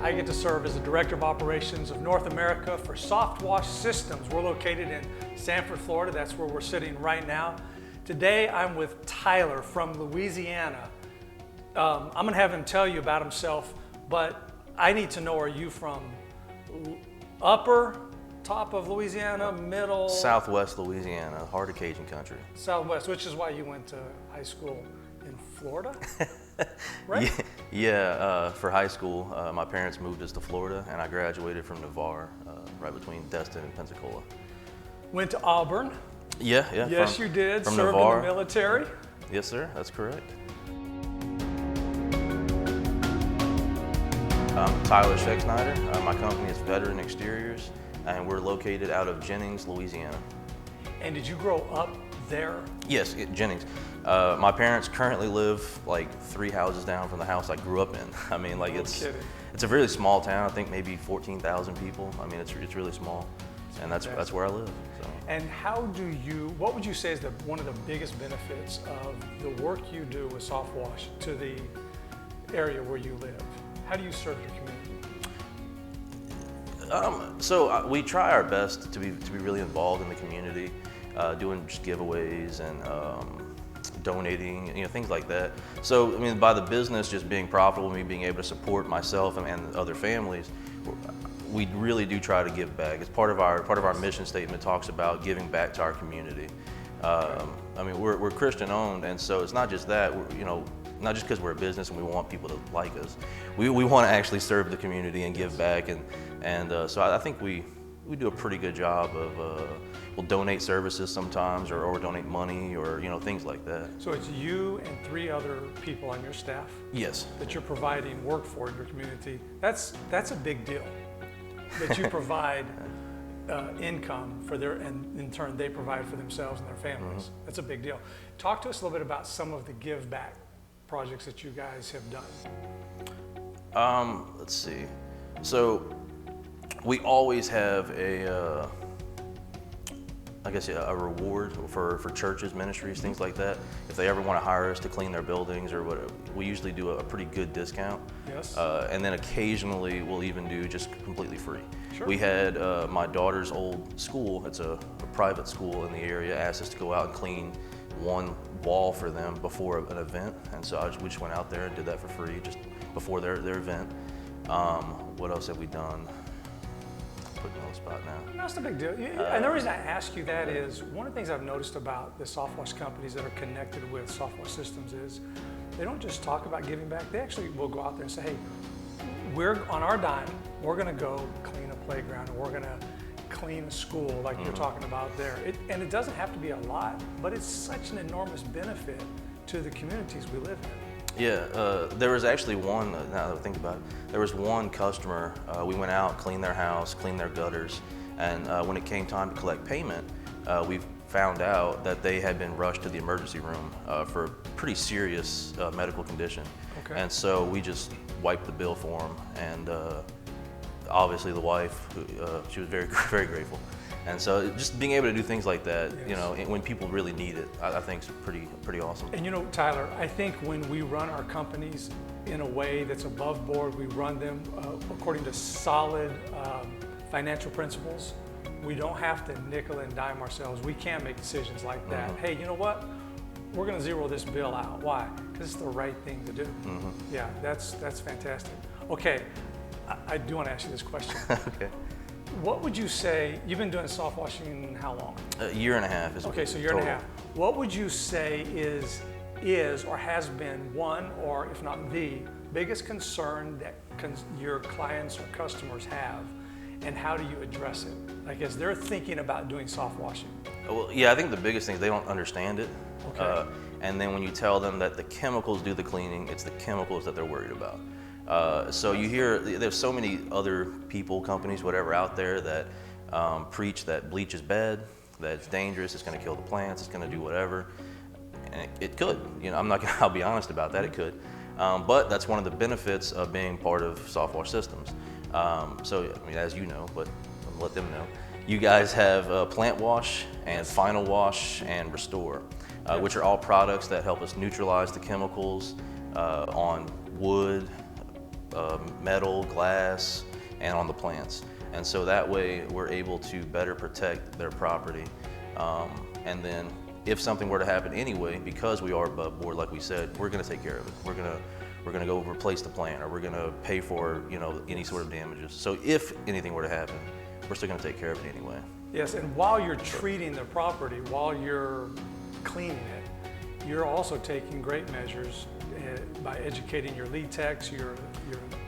I get to serve as the Director of Operations of North America for SoftWash Systems. We're located in Sanford, Florida. That's where we're sitting right now. Today I'm with Tyler from Louisiana. I'm gonna have him tell you about himself, but I need to know, are you from upper, top of Louisiana, middle? Southwest Louisiana, heart of Cajun country. Southwest, which is why you went to high school in Florida, right? Yeah, for high school, my parents moved us to Florida, and I graduated from Navarre, right between Destin and Pensacola. Went to Auburn. Yeah. Yes, you did. From Served Navarre. in the military. Yes, sir, that's correct. I'm Tyler Schexnayder. My company is Veteran Exteriors, and we're located out of Jennings, Louisiana. And did you grow up there? Yes, Jennings. My parents currently live like 3 houses down from the house I grew up in. I mean, like it's a really small town. I think maybe 14,000 people. I mean, it's really small, and that's where I live. So. And what would you say is one of the biggest benefits of the work you do with SoftWash to the area where you live? How do you serve your community? So we try our best to be really involved in the community, doing just giveaways and donating, things like that. So I mean, by the business just being profitable, me being able to support myself and other families, we really do try to give back. It's part of our mission statement. Talks about giving back to our community. I mean, we're Christian owned, and so it's not just that. Not just because we're a business and we want people to like us. We want to actually serve the community and give back, and so I think we do a pretty good job of we'll donate services sometimes or donate money or things like that. So it's you and 3 other people on your staff? Yes. That you're providing work for in your community. That's a big deal. That you provide income for and in turn they provide for themselves and their families. Mm-hmm. That's a big deal. Talk to us a little bit about some of the give back projects that you guys have done. Let's see. So we always have a reward for churches, ministries, things like that. If they ever want to hire us to clean their buildings or whatever, we usually do a pretty good discount. Yes. And then occasionally we'll even do just completely free. Sure. We had my daughter's old school, it's a private school in the area, asked us to go out and clean one wall for them before an event, and so we just went out there and did that for free just before their event. What else have we done? Putting on the spot now. That's a big deal. And the reason I ask you that is one of the things I've noticed about the SoftWash companies that are connected with SoftWash Systems is they don't just talk about giving back. They actually will go out there and say, hey, we're on our dime. We're going to go clean a playground, or we're going to clean a school like you're talking about there. And it doesn't have to be a lot, but it's such an enormous benefit to the communities we live in. Yeah, there was actually one, now that I think about it, there was one customer, we went out, cleaned their house, cleaned their gutters, and when it came time to collect payment, we found out that they had been rushed to the emergency room for a pretty serious medical condition. Okay. And so we just wiped the bill for them, and obviously the wife, she was very, very grateful. And so just being able to do things like that, yes. When people really need it, I think is pretty awesome. And Tyler, I think when we run our companies in a way that's above board, we run them according to solid financial principles, we don't have to nickel and dime ourselves. We can make decisions like that. Mm-hmm. Hey, you know what? We're gonna zero this bill out. Why? Because it's the right thing to do. Mm-hmm. Yeah, that's fantastic. Okay, I do want to ask you this question. Okay. What would you say, you've been doing soft washing how long? A year and a half. Okay, so a year and a half. What would you say is or has been one, or if not the biggest concern that your clients or customers have, and how do you address it? Like as they're thinking about doing soft washing. Well, yeah, I think the biggest thing is they don't understand it. Okay. And then when you tell them that the chemicals do the cleaning, it's the chemicals that they're worried about. So you hear, there's so many other people, companies, whatever out there that preach that bleach is bad, that it's dangerous, it's going to kill the plants, it's going to do whatever. And it could, I'll be honest about that, it could. But that's one of the benefits of being part of SoftWash Systems. So, I mean, as you know, but I'll let them know, you guys have Plant Wash and Final Wash and Restore, which are all products that help us neutralize the chemicals on wood, metal, glass, and on the plants. And so that way we're able to better protect their property. And then if something were to happen anyway, because we are above board, like we said, we're going to take care of it. We're going to go replace the plant, or we're going to pay for any sort of damages. So if anything were to happen, we're still going to take care of it anyway. Yes, and while you're treating the property, while you're cleaning it, you're also taking great measures by educating your lead techs, your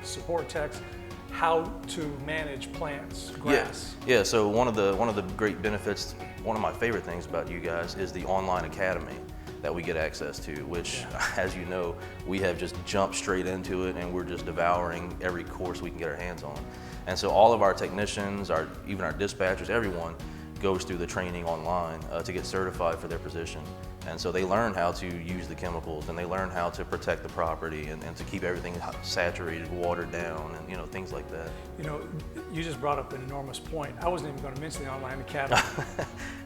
support techs, how to manage plants, grass. Yeah. So one of the great benefits, one of my favorite things about you guys is the online academy that we get access to, which, as you know, we have just jumped straight into it, and we're just devouring every course we can get our hands on. And so all of our technicians, even our dispatchers, everyone goes through the training online to get certified for their position. And so they learn how to use the chemicals, and they learn how to protect the property and to keep everything saturated, watered down, and things like that. You just brought up an enormous point. I wasn't even going to mention the online academy.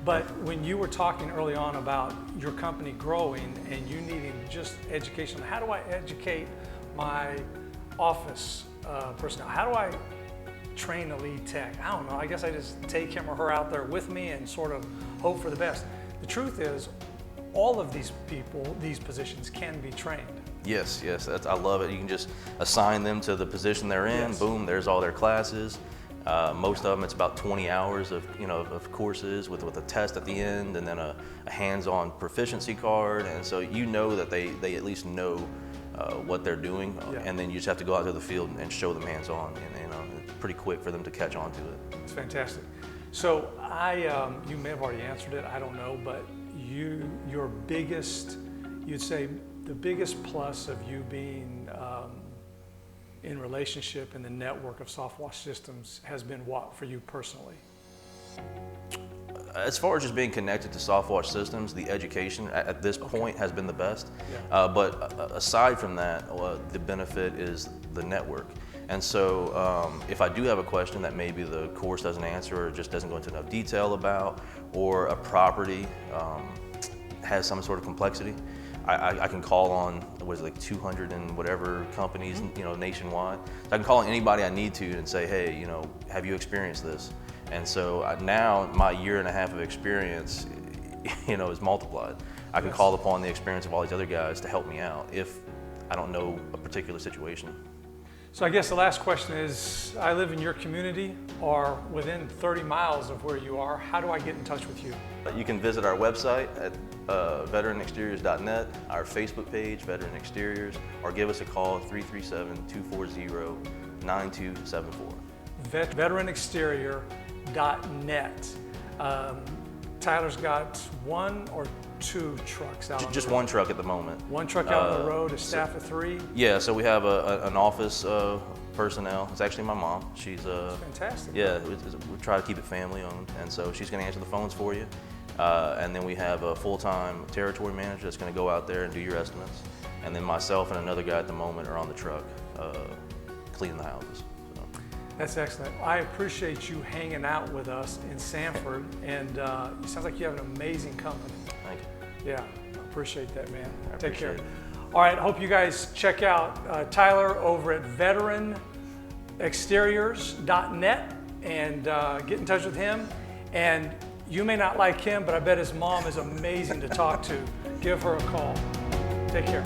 But when you were talking early on about your company growing and you needing just education, how do I educate my office personnel? How do I train a lead tech? I don't know. I guess I just take him or her out there with me and sort of hope for the best. The truth is, all of these people, these positions can be trained. Yes, I love it. You can just assign them to the position they're in. Yes. Boom, there's all their classes. Most of them, it's about 20 hours of courses with a test at the end, and then a hands-on proficiency card. And so that they at least know what they're doing, and then you just have to go out to the field and show them hands-on, and it's pretty quick for them to catch on to it. It's fantastic. So you may have already answered it, I don't know, but your biggest, you'd say the biggest plus of you being in relationship in the network of SoftWash Systems has been what for you personally? As far as just being connected to SoftWash Systems, the education at this point has been the best. Yeah. But aside from that, the benefit is the network. And so if I do have a question that maybe the course doesn't answer or just doesn't go into enough detail about, or a property has some sort of complexity, I can call on, what is it, like 200 and whatever companies, nationwide. So I can call on anybody I need to and say, hey, have you experienced this? And so now my 1.5 years of experience, is multiplied. I can call upon the experience of all these other guys to help me out if I don't know a particular situation. So I guess the last question is, I live in your community or within 30 miles of where you are. How do I get in touch with you? You can visit our website at veteranexteriors.net, our Facebook page, Veteran Exteriors, or give us a call at 337-240-9274. Veteranexterior.net. Tyler's got 1 or 2 trucks out on the road? Just 1 truck at the moment. 1 truck out on the road, a staff of 3? Yeah, so we have an office personnel. It's actually my mom. She's fantastic. Yeah, we try to keep it family owned, and so she's going to answer the phones for you. And then we have a full-time territory manager that's going to go out there and do your estimates. And then myself and another guy at the moment are on the truck cleaning the houses. That's excellent. I appreciate you hanging out with us in Sanford, and it sounds like you have an amazing company. Thank you. Yeah, I appreciate that, man. Take care. All right, I hope you guys check out Tyler over at veteranexteriors.net and get in touch with him. And you may not like him, but I bet his mom is amazing to talk to. Give her a call. Take care.